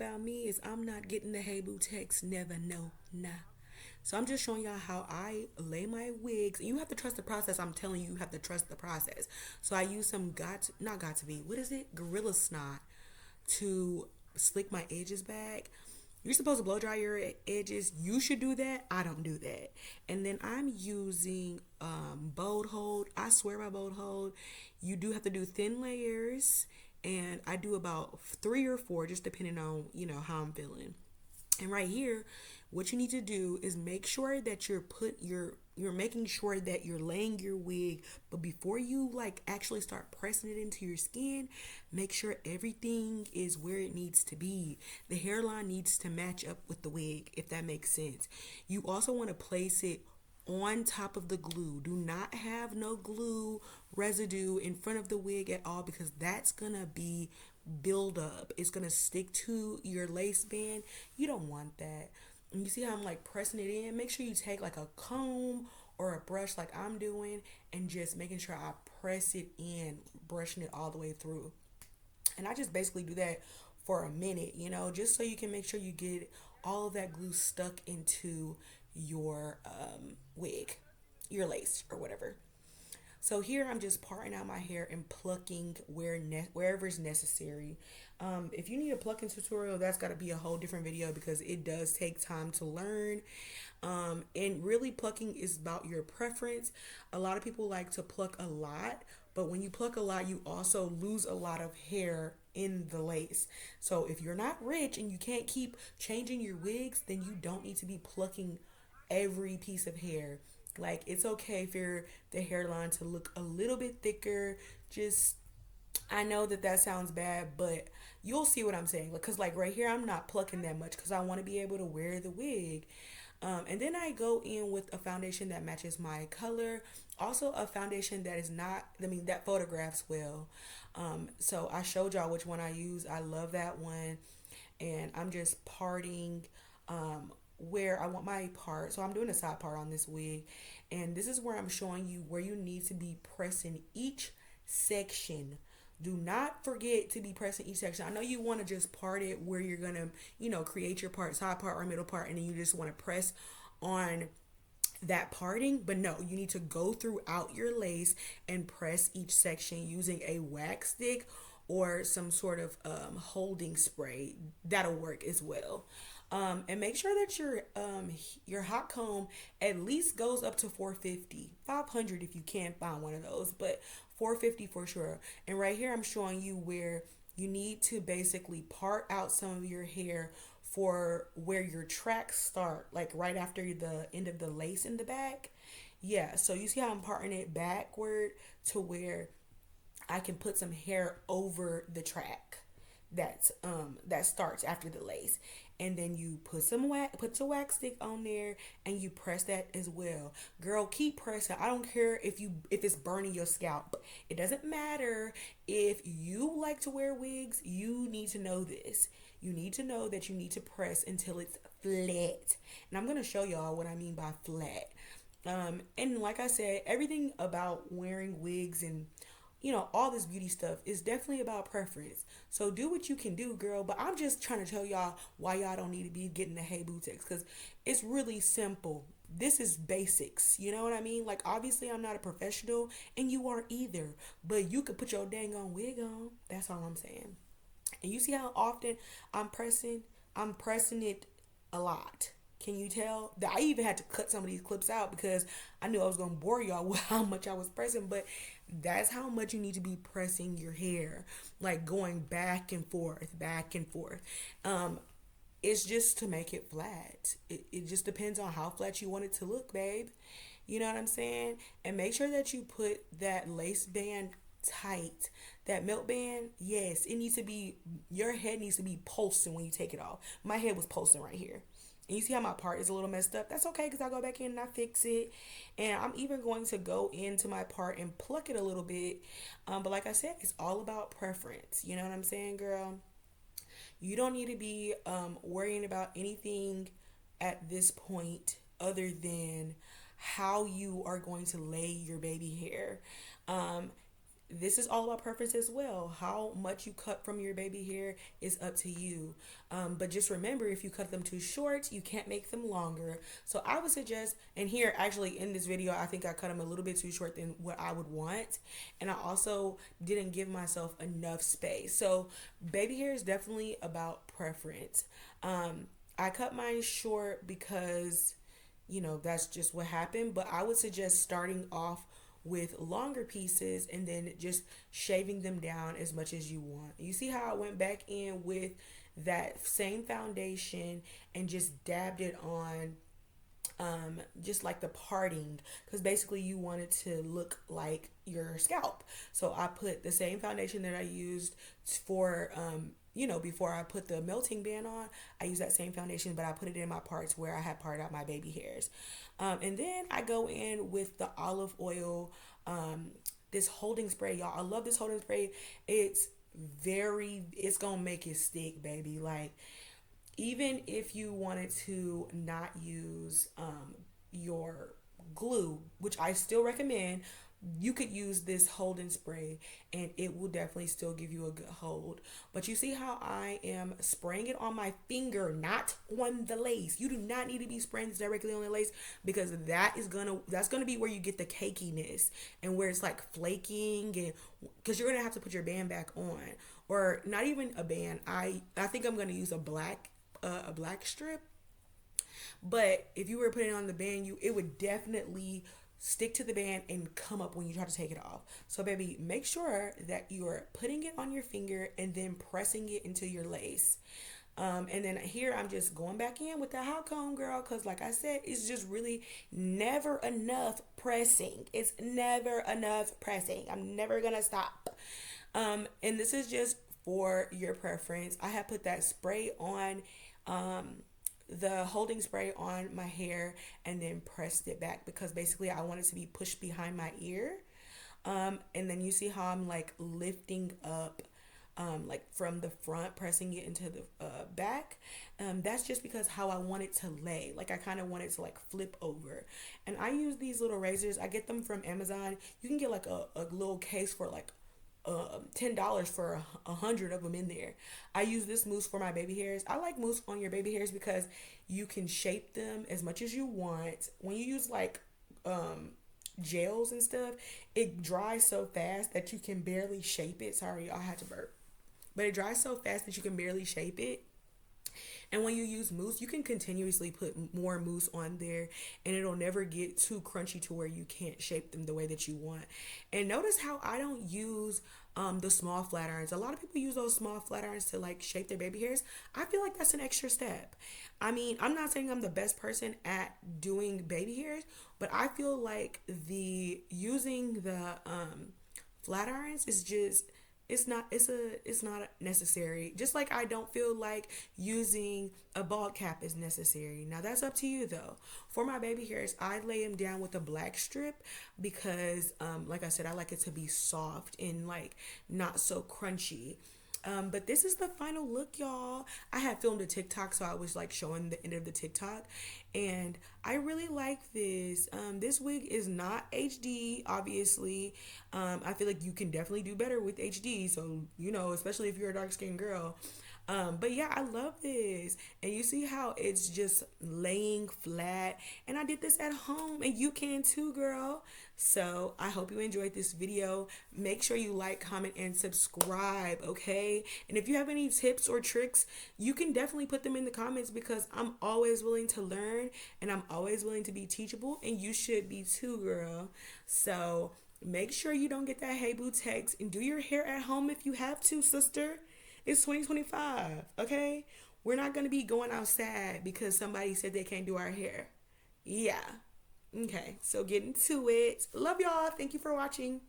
about me is I'm not getting the hey boo text. Never, no, nah. So I'm just showing y'all how I lay my wigs. You have to trust the process. I'm telling you, you have to trust the process. So I use some not got to be, what is it? Gorilla Snot to slick my edges back. You're supposed to blow dry your edges. You should do that. I don't do that. And then I'm using bold hold. I swear by bold hold. You do have to do thin layers, and I do about 3 or 4, just depending on how I'm feeling. And right here, what you need to do is make sure that you're making sure that you're laying your wig, but before you like actually start pressing it into your skin, make sure everything is where it needs to be. The hairline needs to match up with the wig, if that makes sense. You also want to place it on top of the glue. Do not have no glue residue in front of the wig at all, because that's gonna be build up. It's gonna stick to your lace band. You don't want that. And you see how I'm like pressing it in? Make sure you take like a comb or a brush like I'm doing, and just making sure I press it in, brushing it all the way through. And I just basically do that for a minute, just so you can make sure you get all of that glue stuck into your wig, your lace, or whatever. So here I'm just parting out my hair and plucking wherever is necessary. If you need a plucking tutorial, that's got to be a whole different video, because it does take time to learn. And really, plucking is about your preference. A lot of people like to pluck a lot, but when you pluck a lot, you also lose a lot of hair in the lace. So if you're not rich and you can't keep changing your wigs, then you don't need to be plucking every piece of hair. Like, it's okay for the hairline to look a little bit thicker. Just, I know that that sounds bad, but you'll see what I'm saying. Because, like, right here, I'm not plucking that much because I want to be able to wear the wig. And then I go in with a foundation that matches my color. Also, a foundation that is not, that photographs well. So I showed y'all which one I use. I love that one. And I'm just parting where I want my part. So I'm doing a side part on this wig. And this is where I'm showing you where you need to be pressing each section. Do not forget to be pressing each section. I know you want to just part it where you're going to, create your part, side part or middle part, and then you just want to press on that parting. But no, you need to go throughout your lace and press each section using a wax stick or some sort of holding spray. That'll work as well. And make sure that your hot comb at least goes up to 450, 500 if you can find one of those, but 450 for sure. And right here, I'm showing you where you need to basically part out some of your hair for where your tracks start, like right after the end of the lace in the back. Yeah, so you see how I'm parting it backward to where I can put some hair over the track that starts after the lace, and then you put some wax stick on there, and you press that as well. Girl, keep pressing. I don't care if it's burning your scalp. It doesn't matter. If you like to wear wigs, you need to know this. You need to know that you need to press until it's flat. And I'm gonna show y'all what I mean by flat. And like I said, everything about wearing wigs and all this beauty stuff is definitely about preference. So do what you can do, girl. But I'm just trying to tell y'all why y'all don't need to be getting the hey boo text, because it's really simple. This is basics. You know what I mean? Like, obviously, I'm not a professional, and you aren't either. But you could put your dang on wig on. That's all I'm saying. And you see how often I'm pressing? I'm pressing it a lot. Can you tell? I even had to cut some of these clips out because I knew I was going to bore y'all with how much I was pressing. But that's how much you need to be pressing your hair. Like, going back and forth, back and forth. It's just to make it flat. It just depends on how flat you want it to look, babe. You know what I'm saying? And make sure that you put that lace band tight. That milk band, yes, it needs to be, your head needs to be pulsing when you take it off. My head was pulsing right here. And you see how my part is a little messed up? That's okay, because I go back in and I fix it. And I'm even going to go into my part and pluck it a little bit. But like I said, it's all about preference. You know what I'm saying, girl? You don't need to be worrying about anything at this point other than how you are going to lay your baby hair. this is all about preference as well. How much you cut from your baby hair is up to you. But just remember, if you cut them too short, you can't make them longer. So I would suggest, and here actually in this video, I think I cut them a little bit too short than what I would want. And I also didn't give myself enough space. So baby hair is definitely about preference. I cut mine short because, that's just what happened. But I would suggest starting off with longer pieces and then just shaving them down as much as you want. You see how I went back in with that same foundation and just dabbed it on, just like the parting, because basically you want it to look like your scalp. So I put the same foundation that I used for before I put the melting band on. I use that same foundation, but I put it in my parts where I had parted out my baby hairs. And then I go in with the olive oil, this holding spray, y'all. I love this holding spray. It's gonna make it stick, baby. Like, even if you wanted to not use your glue, which I still recommend, you could use this holding spray and it will definitely still give you a good hold. But you see how I am spraying it on my finger, not on the lace. You do not need to be spraying this directly on the lace, because that's gonna be where you get the cakiness and where it's like flaking, and because you're gonna have to put your band back on, or not even a band. I think I'm gonna use a black strip. But if you were putting on the band, it would definitely stick to the band and come up when you try to take it off. So baby, make sure that you're putting it on your finger and then pressing it into your lace. And then here I'm just going back in with the hot comb, girl, because like I said, it's just really never enough pressing. It's never enough pressing. I'm never gonna stop. And this is just for your preference. I have put that spray on, the holding spray on my hair, and then pressed it back because basically I want it to be pushed behind my ear. And then you see how I'm like lifting up, like from the front, pressing it into the back. That's just because how I want it to lay. Like, I kind of want it to like flip over. And I use these little razors. I get them from Amazon. You can get like a little case for like $10 for 100 of them in there. I use this mousse for my baby hairs. I like mousse on your baby hairs because you can shape them as much as you want. When you use like gels and stuff, it dries so fast that you can barely shape it. Sorry, I had to burp. But it dries so fast that you can barely shape it. And when you use mousse, you can continuously put more mousse on there and it'll never get too crunchy to where you can't shape them the way that you want. And notice how I don't use the small flat irons. A lot of people use those small flat irons to like shape their baby hairs. I feel like that's an extra step. I mean, I'm not saying I'm the best person at doing baby hairs, but I feel like using the flat irons is just, it's not necessary. Just like I don't feel like using a bald cap is necessary. Now that's up to you though. For my baby hairs, I lay them down with a black strip because like I said, I like it to be soft and like not so crunchy. But this is the final look, y'all. I had filmed a TikTok, so I was like showing the end of the TikTok, and I really like this. This wig is not HD, obviously. I feel like you can definitely do better with HD, so especially if you're a dark skinned girl. But yeah, I love this. And you see how it's just laying flat. And I did this at home, and you can too, girl. So I hope you enjoyed this video. Make sure you like, comment, and subscribe, okay? And if you have any tips or tricks, you can definitely put them in the comments because I'm always willing to learn and I'm always willing to be teachable, and you should be too, girl. So make sure you don't get that hey boo text, and do your hair at home if you have to, sister. It's 2025, okay? We're not going to be going outside because somebody said they can't do our hair. Yeah. Okay, so get into it. Love y'all. Thank you for watching.